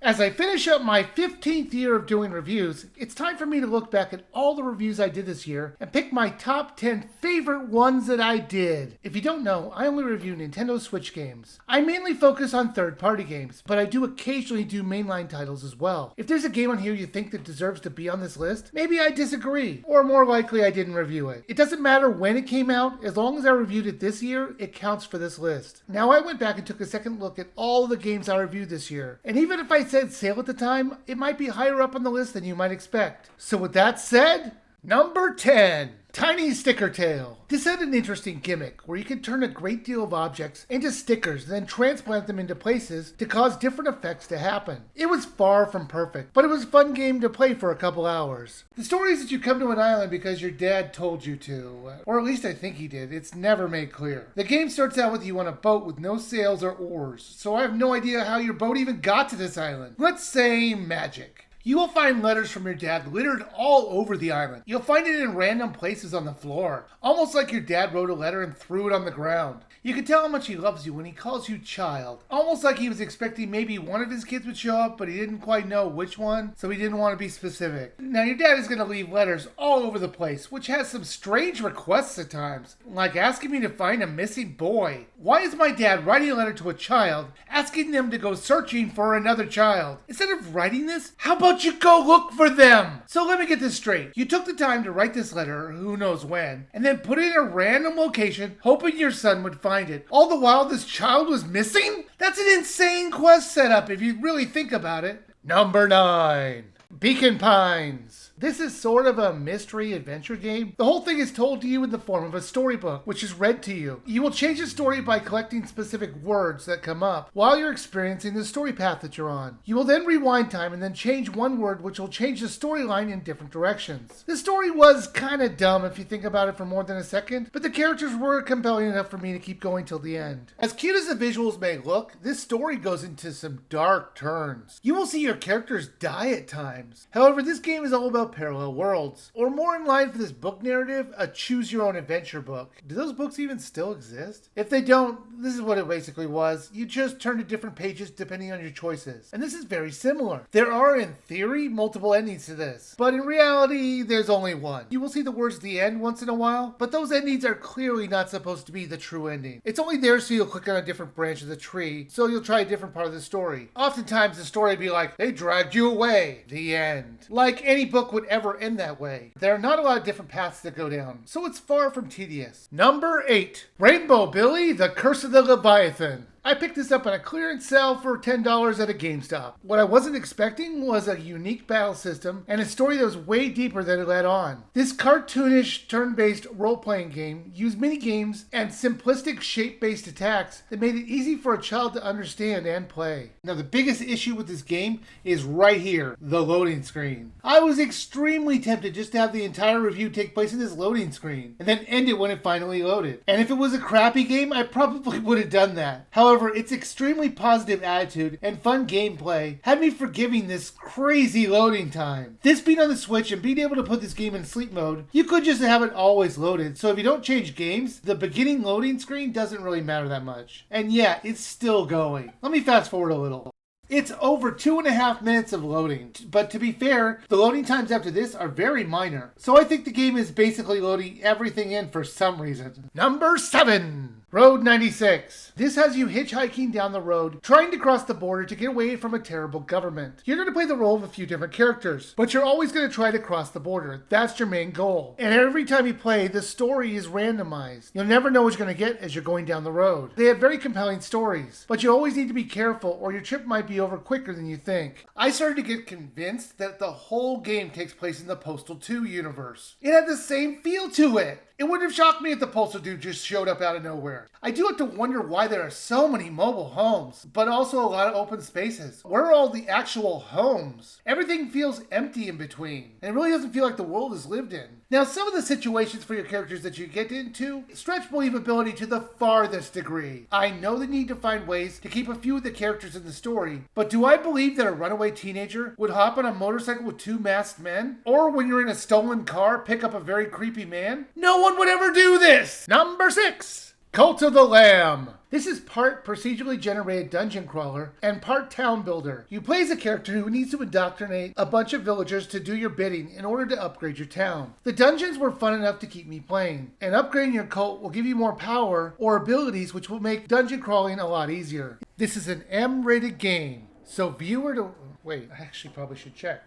As I finish up my 15th year of doing reviews, it's time for me to look back at all the reviews I did this year and pick my top 10 favorite ones that I did. If you don't know, I only review Nintendo Switch games. I mainly focus on third-party games, but I do occasionally do mainline titles as well. If there's a game on here you think that deserves to be on this list, maybe I disagree, or more likely I didn't review it. It doesn't matter when it came out, as long as I reviewed it this year, it counts for this list. Now I went back and took a second look at all the games I reviewed this year, and even if I said sale at the time, it might be higher up on the list than you might expect. So with that said, number 10. Tiny Sticker Tail. This had an interesting gimmick where you could turn a great deal of objects into stickers and then transplant them into places to cause different effects to happen. It was far from perfect, but it was a fun game to play for a couple hours. The story is that you come to an island because your dad told you to, or at least I think he did. It's never made clear. The game starts out with you on a boat with no sails or oars, so I have no idea how your boat even got to this island. Let's say magic. You will find letters from your dad littered all over the island. You'll find it in random places on the floor, almost like your dad wrote a letter and threw it on the ground. You can tell how much he loves you when he calls you child, almost like he was expecting maybe one of his kids would show up, but he didn't quite know which one, so he didn't want to be specific. Now your dad is going to leave letters all over the place, which has some strange requests at times, like asking me to find a missing boy. Why is my dad writing a letter to a child, asking them to go searching for another child? Instead of writing this, how about you go look for them? So let me get this straight. You took the time to write this letter, who knows when, and then put it in a random location, hoping your son would find it. All the while this child was missing? That's an insane quest setup if you really think about it. Number 9. Beacon Pines. This is sort of a mystery adventure game. The whole thing is told to you in the form of a storybook, which is read to you. You will change the story by collecting specific words that come up while you're experiencing the story path that you're on. You will then rewind time and then change one word, which will change the storyline in different directions. The story was kind of dumb if you think about it for more than a second, but the characters were compelling enough for me to keep going till the end. As cute as the visuals may look, this story goes into some dark turns. You will see your characters die at times. However, this game is all about parallel worlds, or more in line for this book narrative, a choose your own adventure book. Do those books even still exist? If they don't, this is what it basically was. You just turn to different pages depending on your choices. And this is very similar. There are, in theory, multiple endings to this, but in reality, there's only one. You will see the words "the end" once in a while, but those endings are clearly not supposed to be the true ending. It's only there so you'll click on a different branch of the tree, so you'll try a different part of the story. Oftentimes the story will be like, "They dragged you away. The end." Like any book would ever end that way. There are not a lot of different paths that go down, so it's far from tedious. Number 8. Rainbow Billy, The Curse of the Leviathan. I picked this up on a clearance sale for $10 at a GameStop. What I wasn't expecting was a unique battle system and a story that was way deeper than it let on. This cartoonish turn-based role-playing game used mini-games and simplistic shape-based attacks that made it easy for a child to understand and play. Now the biggest issue with this game is right here, the loading screen. I was extremely tempted just to have the entire review take place in this loading screen and then end it when it finally loaded. And if it was a crappy game, I probably would have done that. However, its extremely positive attitude and fun gameplay had me forgiving this crazy loading time. This being on the Switch and being able to put this game in sleep mode, you could just have it always loaded, so if you don't change games, the beginning loading screen doesn't really matter that much. And yeah, it's still going. Let me fast forward a little. It's over 2.5 minutes of loading, but to be fair, the loading times after this are very minor, so I think the game is basically loading everything in for some reason. Number 7. Road 96. This has you hitchhiking down the road, trying to cross the border to get away from a terrible government. You're going to play the role of a few different characters, but you're always going to try to cross the border. That's your main goal. And every time you play, the story is randomized. You'll never know what you're going to get as you're going down the road. They have very compelling stories, but you always need to be careful or your trip might be over quicker than you think. I started to get convinced that the whole game takes place in the Postal 2 universe. It had the same feel to it. It wouldn't have shocked me if the Postal Dude just showed up out of nowhere. I do have to wonder why there are so many mobile homes, but also a lot of open spaces. Where are all the actual homes? Everything feels empty in between, and it really doesn't feel like the world is lived in. Now, some of the situations for your characters that you get into stretch believability to the farthest degree. I know the need to find ways to keep a few of the characters in the story, but do I believe that a runaway teenager would hop on a motorcycle with 2 masked men? Or when you're in a stolen car, pick up a very creepy man? No one would ever do this! Number 6. Cult of the Lamb. This is part procedurally generated dungeon crawler and part town builder. You play as a character who needs to indoctrinate a bunch of villagers to do your bidding in order to upgrade your town. The dungeons were fun enough to keep me playing, and upgrading your cult will give you more power or abilities which will make dungeon crawling a lot easier. This is an M-rated game, so viewer to... Wait, I actually probably should check.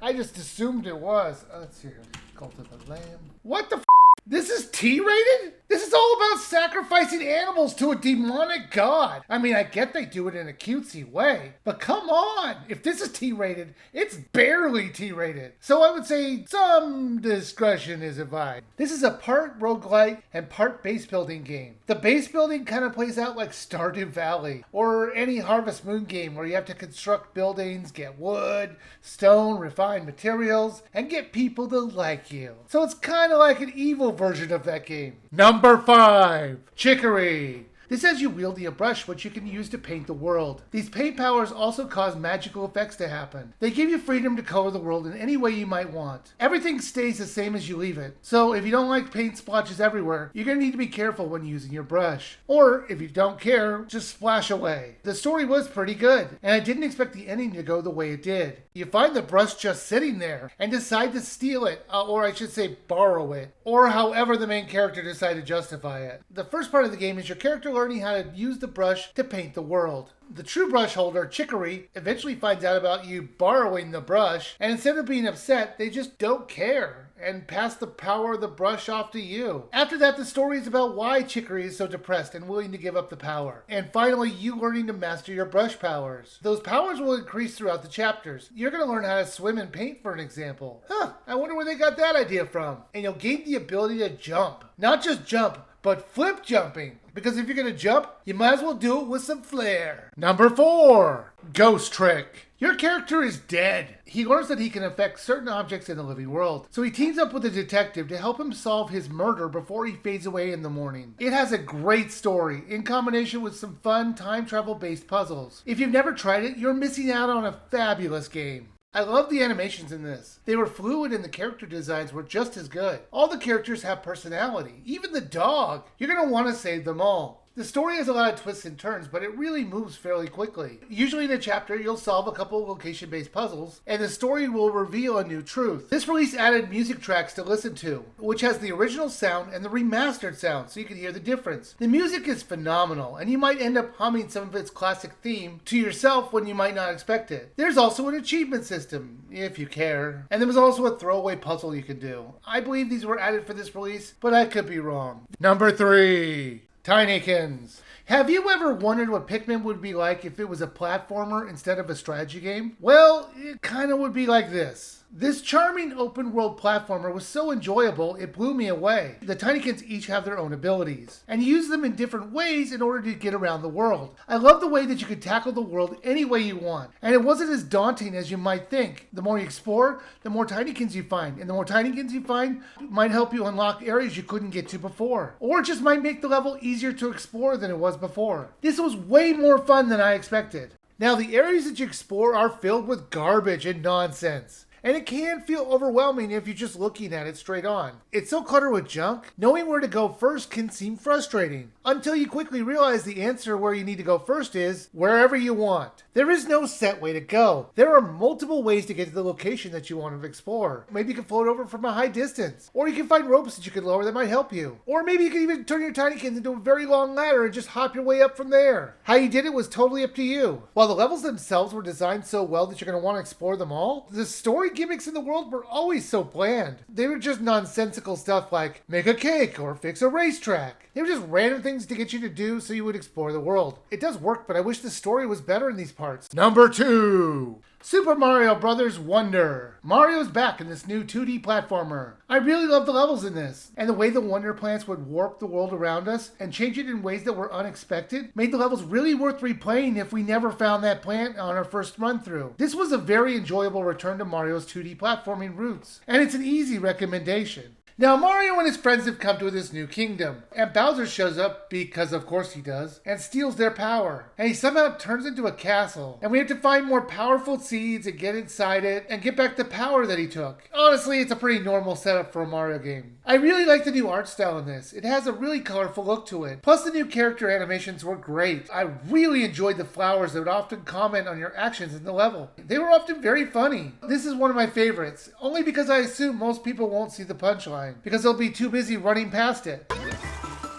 I just assumed it was. Let's see here. Cult of the Lamb. What the f***? This is T-rated? This is all about sacrificing animals to a demonic god. I mean, I get they do it in a cutesy way, but come on. If this is T-rated, it's barely T-rated. So I would say some discretion is advised. This is a part roguelite and part base building game. The base building kind of plays out like Stardew Valley or any Harvest Moon game where you have to construct buildings, get wood, stone, refine materials, and get people to like you. So it's kind of like an evil version of that game. Number 5, Chory. This has you wielding a brush which you can use to paint the world. These paint powers also cause magical effects to happen. They give you freedom to color the world in any way you might want. Everything stays the same as you leave it. So if you don't like paint splotches everywhere, you're going to need to be careful when using your brush. Or if you don't care, just splash away. The story was pretty good, and I didn't expect the ending to go the way it did. You find the brush just sitting there and decide to steal it, or I should say borrow it, or however the main character decided to justify it. The first part of the game is your character learning how to use the brush to paint the world. The true brush holder, Chory, eventually finds out about you borrowing the brush, and instead of being upset, they just don't care and pass the power of the brush off to you. After that, the story is about why Chory is so depressed and willing to give up the power. And finally, you learning to master your brush powers. Those powers will increase throughout the chapters. You're going to learn how to swim and paint, for an example. I wonder where they got that idea from. And you'll gain the ability to jump. Not just jump, but flip jumping. Because if you're going to jump, you might as well do it with some flair. Number 4, Ghost Trick. Your character is dead. He learns that he can affect certain objects in the living world. So he teams up with a detective to help him solve his murder before he fades away in the morning. It has a great story in combination with some fun time travel based puzzles. If you've never tried it, you're missing out on a fabulous game. I love the animations in this. They were fluid and the character designs were just as good. All the characters have personality. Even the dog. You're going to want to save them all. The story has a lot of twists and turns, but it really moves fairly quickly. Usually in a chapter, you'll solve a couple of location-based puzzles, and the story will reveal a new truth. This release added music tracks to listen to, which has the original sound and the remastered sound, so you can hear the difference. The music is phenomenal, and you might end up humming some of its classic theme to yourself when you might not expect it. There's also an achievement system, if you care. And there was also a throwaway puzzle you can do. I believe these were added for this release, but I could be wrong. Number 3. Tinykins. Have you ever wondered what Pikmin would be like if it was a platformer instead of a strategy game? Well, it kind of would be like this. This charming open world platformer was so enjoyable it blew me away. The Tinykins each have their own abilities and use them in different ways in order to get around the world. I love the way that you could tackle the world any way you want, and it wasn't as daunting as you might think. The more you explore, the more Tinykins you find, and the more Tinykins you find might help you unlock areas you couldn't get to before, or it just might make the level easier to explore than it was before. This was way more fun than I expected. Now, the areas that you explore are filled with garbage and nonsense. And it can feel overwhelming if you're just looking at it straight on. It's so cluttered with junk, knowing where to go first can seem frustrating. Until you quickly realize the answer where you need to go first is wherever you want. There is no set way to go. There are multiple ways to get to the location that you want to explore. Maybe you can float over from a high distance. Or you can find ropes that you can lower that might help you. Or maybe you can even turn your Tinykins into a very long ladder and just hop your way up from there. How you did it was totally up to you. While the levels themselves were designed so well that you're going to want to explore them all, the story gimmicks in the world were always so bland. They were just nonsensical stuff like make a cake or fix a racetrack. They were just random things to get you to do so you would explore the world. It does work, but I wish the story was better in these parts. Number 2. Super Mario Bros. Wonder. Mario's back in this new 2D platformer. I really love the levels in this, and the way the Wonder plants would warp the world around us and change it in ways that were unexpected made the levels really worth replaying if we never found that plant on our first run through. This was a very enjoyable return to Mario's 2D platforming roots, and it's an easy recommendation. Now Mario and his friends have come to this new kingdom, and Bowser shows up, because of course he does, and steals their power. And he somehow turns into a castle, and we have to find more powerful seeds and get inside it, and get back the power that he took. Honestly, it's a pretty normal setup for a Mario game. I really like the new art style in this. It has a really colorful look to it. Plus the new character animations were great. I really enjoyed the flowers that would often comment on your actions in the level. They were often very funny. This is one of my favorites, only because I assume most people won't see the punchline, because they'll be too busy running past it.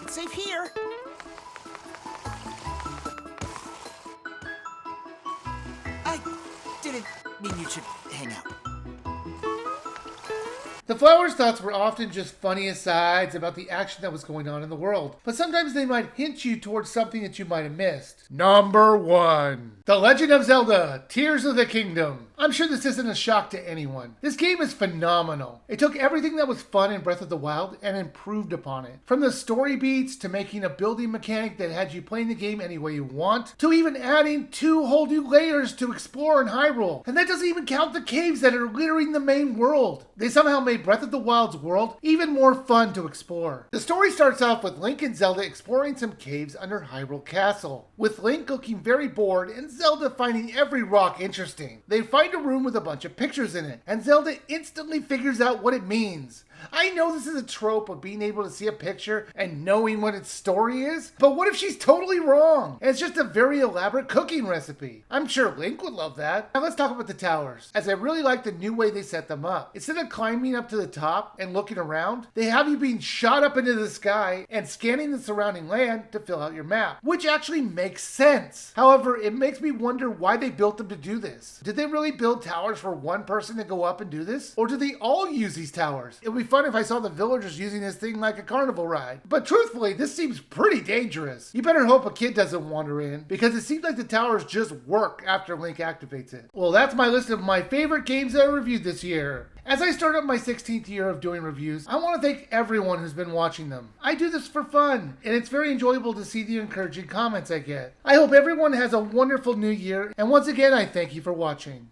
It's safe here. I didn't mean you should hang out. The flowers' thoughts were often just funny asides about the action that was going on in the world, but sometimes they might hint you towards something that you might have missed. Number 1. The Legend of Zelda, Tears of the Kingdom. I'm sure this isn't a shock to anyone. This game is phenomenal. It took everything that was fun in Breath of the Wild and improved upon it. From the story beats, to making a building mechanic that had you playing the game any way you want, to even adding 2 whole new layers to explore in Hyrule. And that doesn't even count the caves that are littering the main world. They somehow made Breath of the Wild's world even more fun to explore. The story starts off with Link and Zelda exploring some caves under Hyrule Castle, with Link looking very bored and Zelda finding every rock interesting. They find a room with a bunch of pictures in it, and Zelda instantly figures out what it means. I know this is a trope of being able to see a picture and knowing what its story is, but what if she's totally wrong? And it's just a very elaborate cooking recipe. I'm sure Link would love that. Now let's talk about the towers, as I really like the new way they set them up. Instead of climbing up to the top and looking around, they have you being shot up into the sky and scanning the surrounding land to fill out your map, which actually makes sense. However, it makes me wonder why they built them to do this. Did they really build towers for one person to go up and do this? Or do they all use these towers? It would be fun if I saw the villagers using this thing like a carnival ride. But truthfully, this seems pretty dangerous. You better hope a kid doesn't wander in, because it seems like the towers just work after Link activates it. Well, that's my list of my favorite games that I reviewed this year. As I start up my 16th year of doing reviews, I want to thank everyone who's been watching them. I do this for fun, and it's very enjoyable to see the encouraging comments I get. I hope everyone has a wonderful new year, and once again, I thank you for watching.